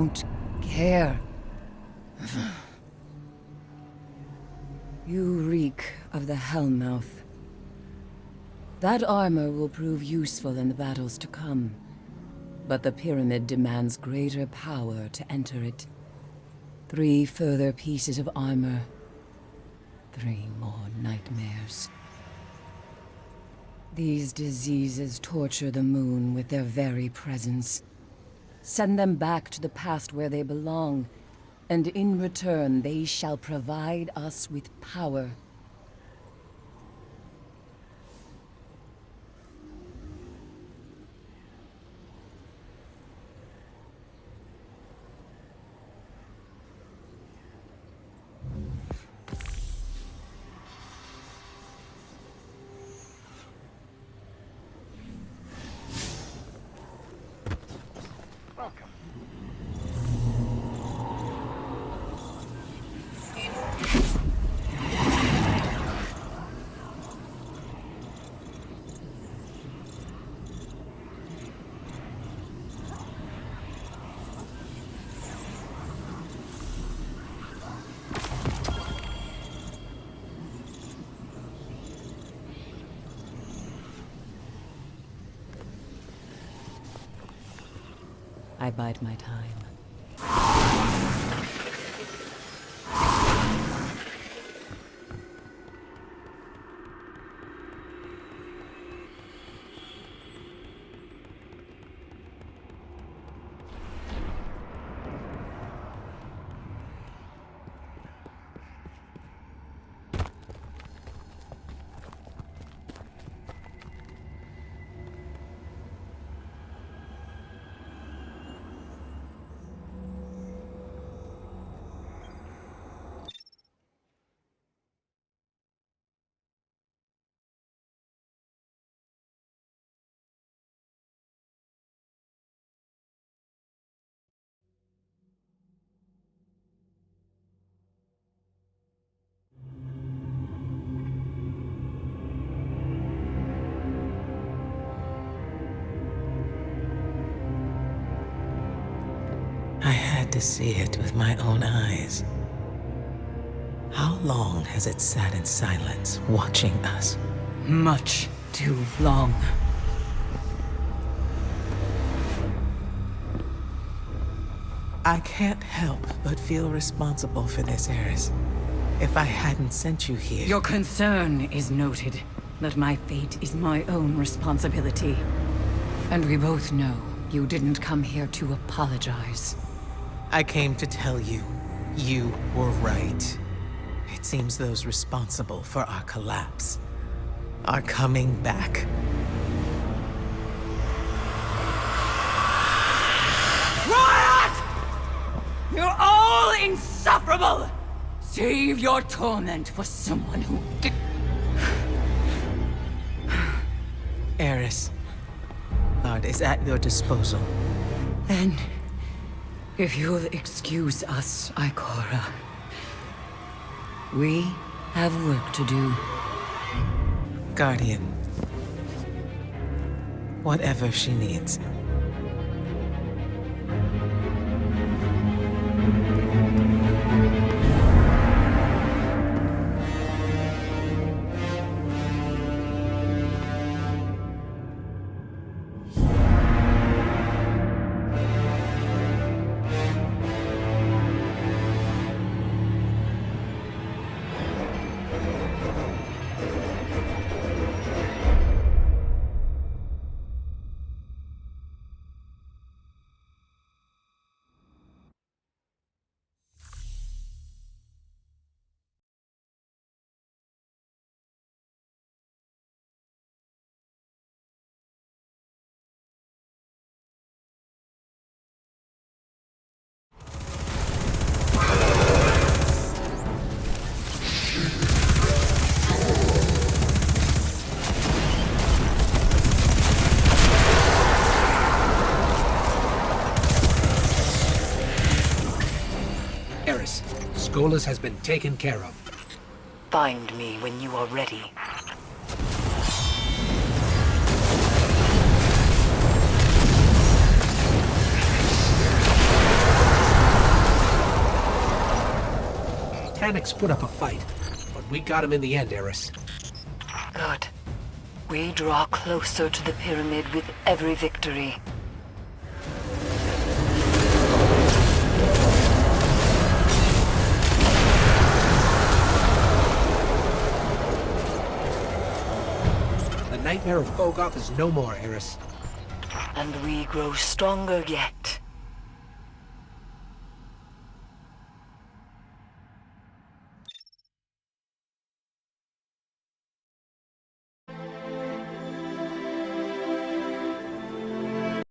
don't care. You reek of the Hellmouth. That armor will prove useful in the battles to come. But the pyramid demands greater power to enter it. 3 further pieces of armor. 3 more nightmares. These diseases torture the moon with their very presence. Send them back to the past where they belong, and in return they shall provide us with power. I bide my time. I had to see it with my own eyes. How long has it sat in silence, watching us? Much too long. I can't help but feel responsible for this, Eris. If I hadn't sent you here... Your concern is noted, that my fate is my own responsibility. And we both know you didn't come here to apologize. I came to tell you, you were right. It seems those responsible for our collapse are coming back. Quiet! You're all insufferable! Save your torment for someone who did... Eris, God is at your disposal. Then, if you'll excuse us, Ikora, we have work to do. Guardian, whatever she needs. Skolas has been taken care of. Find me when you are ready. mechanics put up a fight, but we got him in the end, Eris. Good. We draw closer to the pyramid with every victory. The nightmare of Fogoth is no more, Eris. And we grow stronger yet.